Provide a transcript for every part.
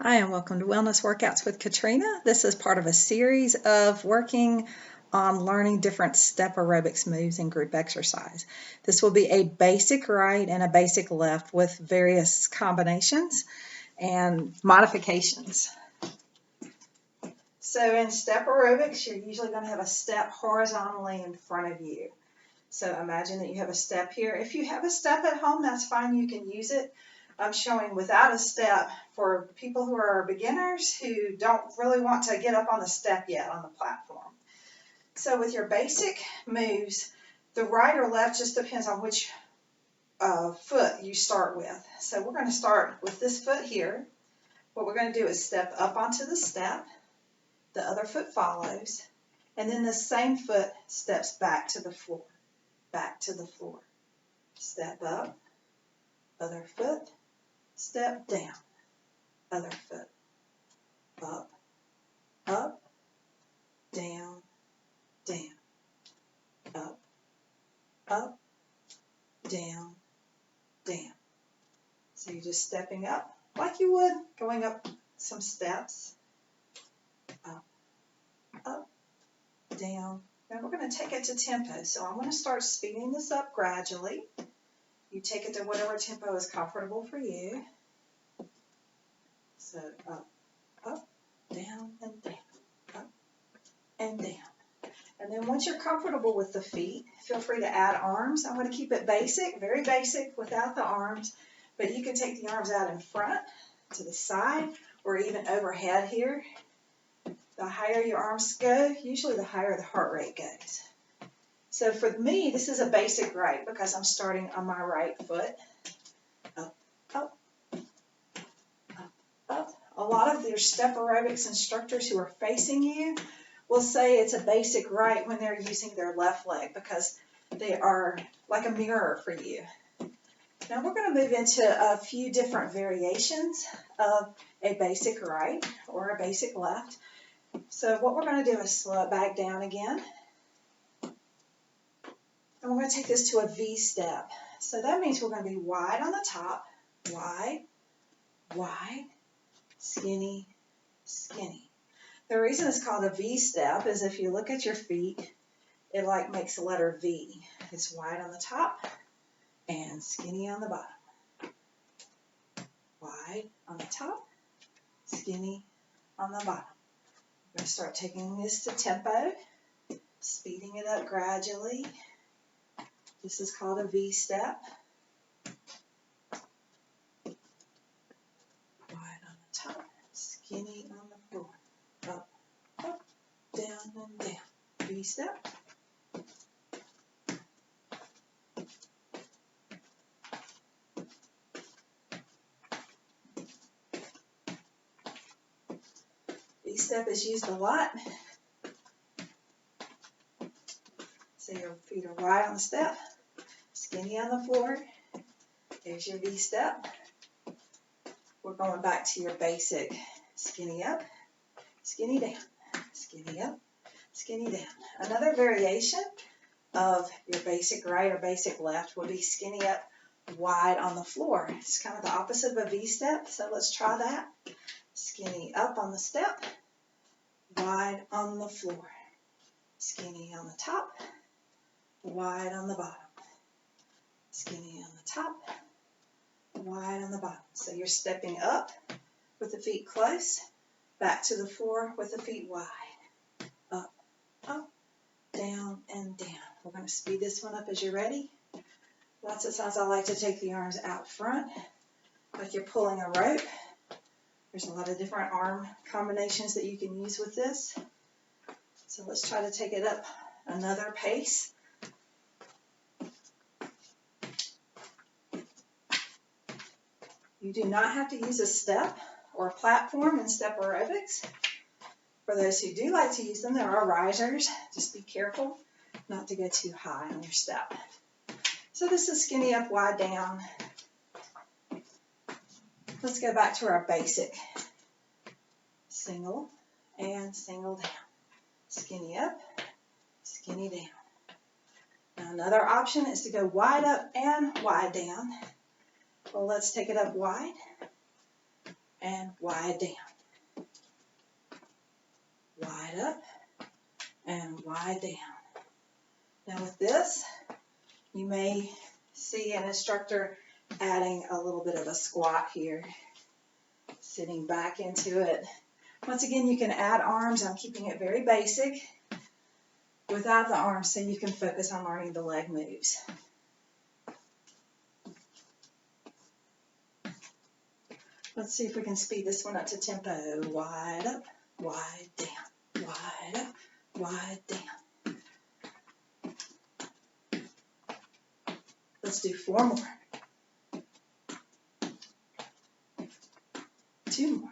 Hi, and welcome to Wellness Workouts with Katrena. This is part of a series of working on learning different step aerobics moves in group exercise. This will be a basic right and a basic left with various combinations and modifications. So in step aerobics, you're usually going to have a step horizontally in front of you. So imagine that you have a step here. If you have a step at home, that's fine. You can use it. I'm showing without a step for people who are beginners who don't really want to get up on the step yet on the platform. So with your basic moves, the right or left just depends on which foot you start with. So we're going to start with this foot here. What we're going to do is step up onto the step. The other foot follows. And then the same foot steps back to the floor. Back to the floor. Step up. Other foot. Step down, other foot, up, up, down, down, up, up, down, down. So you're just stepping up like you would going up some steps, up, up, down. Now we're going to take it to tempo. So I'm going to start speeding this up gradually. You take it to whatever tempo is comfortable for you. So up, up, down, and down, up, and down. And then once you're comfortable with the feet, feel free to add arms. I'm going to keep it basic, very basic without the arms, but you can take the arms out in front, to the side, or even overhead here. The higher your arms go, usually the higher the heart rate goes. So for me, this is a basic right because I'm starting on my right foot. Up, up, up, up. A lot of your step aerobics instructors who are facing you will say it's a basic right when they're using their left leg because they are like a mirror for you. Now we're going to move into a few different variations of a basic right or a basic left. So what we're going to do is slow it back down again. And we're going to take this to a V step. So that means we're going to be wide on the top, wide, wide, skinny, skinny. The reason it's called a V step is if you look at your feet, it like makes a letter V. It's wide on the top and skinny on the bottom. Wide on the top, skinny on the bottom. We're going to start taking this to tempo, speeding it up gradually. This is called a V step. Wide on the top, skinny on the floor. Up, up, down, and down. V step. V step is used a lot. So your feet are wide on the step, skinny on the floor. There's your V step. We're going back to your basic skinny up, skinny down, skinny up, skinny down. Another variation of your basic right or basic left would be skinny up, wide on the floor. It's kind of the opposite of a V step, so let's try that. Skinny up on the step, wide on the floor. Skinny on the top, wide on the bottom. Skinny on the top, wide on the bottom. So you're stepping up with the feet close, back to the floor with the feet wide. Up, up, down, and down. We're going to speed this one up as you're ready. Lots of times I like to take the arms out front, like you're pulling a rope. There's a lot of different arm combinations that you can use with this. So let's try to take it up another pace. You do not have to use a step or a platform in step aerobics. For those who do like to use them, there are risers. Just be careful not to go too high on your step. So this is skinny up, wide down. Let's go back to our basic. Single and single down. Skinny up, skinny down. Now another option is to go wide up and wide down. Well, let's take it up wide and wide down. Wide up and wide down. Now with this, you may see an instructor adding a little bit of a squat here, sitting back into it. Once again, you can add arms. I'm keeping it very basic without the arms so you can focus on learning the leg moves. Let's see if we can speed this one up to tempo. Wide up, wide down, wide up, wide down. Let's do 4 more. 2 more.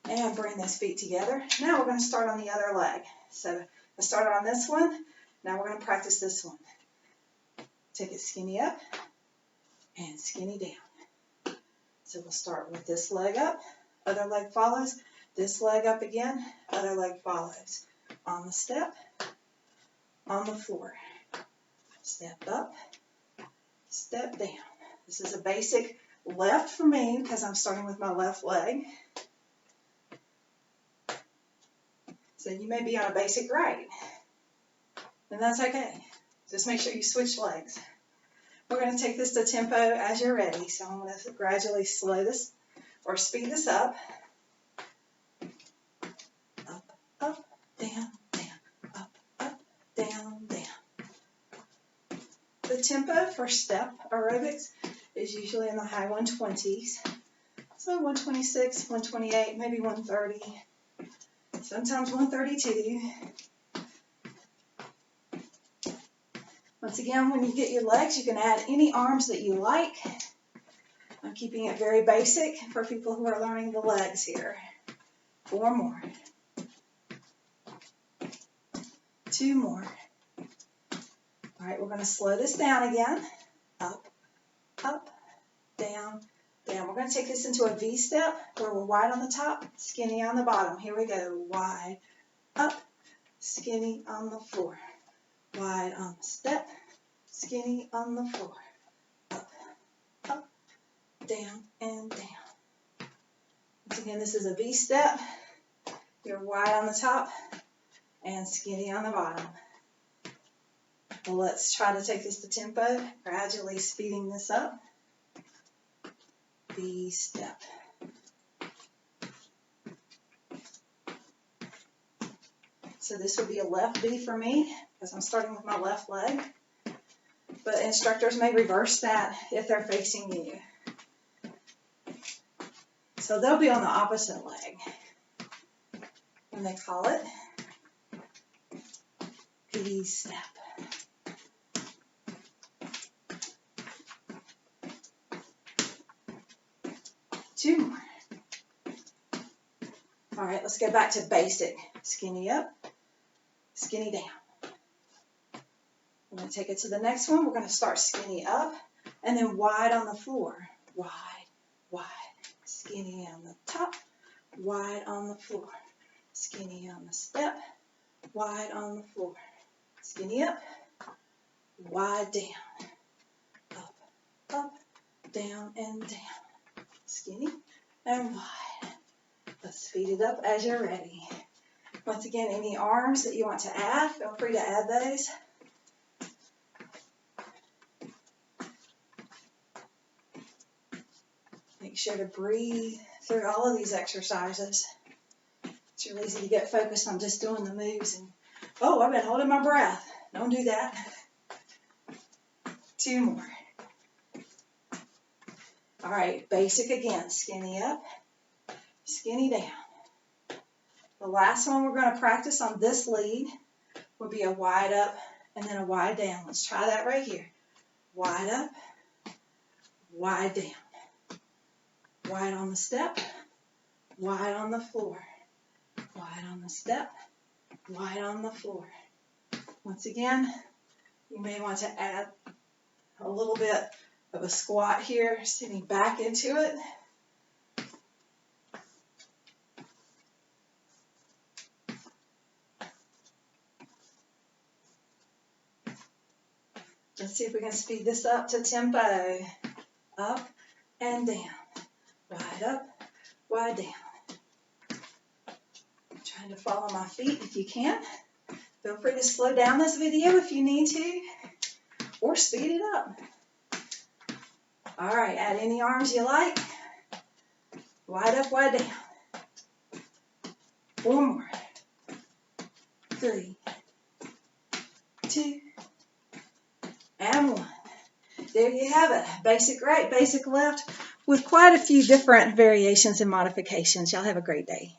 And bring those feet together. Now we're going to start on the other leg. So I started on this one. Now we're going to practice this one. Take it skinny up and skinny down. So we'll start with this leg up. Other leg follows. This leg up again. Other leg follows. On the step. On the floor. Step up. Step down. This is a basic left for me because I'm starting with my left leg. So you may be on a basic right, and that's okay. Just make sure you switch legs. We're going to take this to tempo as you're ready. So I'm going to gradually slow this or speed this up. Up, up, down, down, up, up, down, down. The tempo for step aerobics is usually in the high 120s. So 126, 128, maybe 130. Sometimes 132. Once again, when you get your legs, you can add any arms that you like. I'm keeping it very basic for people who are learning the legs here. 4 more. 2 more. All right, we're going to slow this down again. Up, up, down, down. We're going to take this into a V step where we're wide on the top, skinny on the bottom. Here we go. Wide, up, skinny on the floor. Wide on the step, skinny on the floor. Up, up, down, and down. Once again, this is a V step. You're wide on the top and skinny on the bottom. Well, let's try to take this to tempo, gradually speeding this up. V step. So this would be a left V for me because I'm starting with my left leg. But instructors may reverse that if they're facing you. So they'll be on the opposite leg. And they call it V step. Two more. All right, let's go back to basic. Skinny up, skinny down. I'm going to take it to the next one. We're going to start skinny up and then wide on the floor. Wide, wide. Skinny on the top, wide on the floor. Skinny on the step, wide on the floor. Skinny up, wide down. Up, up, down, and down. Skinny and wide. Let's speed it up as you're ready. Once again, any arms that you want to add, feel free to add those. Make sure to breathe through all of these exercises. It's really easy to get focused on just doing the moves and, oh, I've been holding my breath. Don't do that. 2 more. All right, basic again. Skinny up, skinny down. The last one we're going to practice on this lead will be a wide up and then a wide down. Let's try that right here. Wide up, wide down. Wide on the step, wide on the floor. Wide on the step, wide on the floor. Once again, you may want to add a little bit of a squat here, sitting back into it. Let's see if we can speed this up to tempo. Up, and down. Wide up, wide down. Trying to follow my feet if you can. Feel free to slow down this video if you need to, or speed it up. All right, add any arms you like. Wide up, wide down. 4 more. 3, 2, and 1. There you have it. Basic right, basic left, with quite a few different variations and modifications. Y'all have a great day.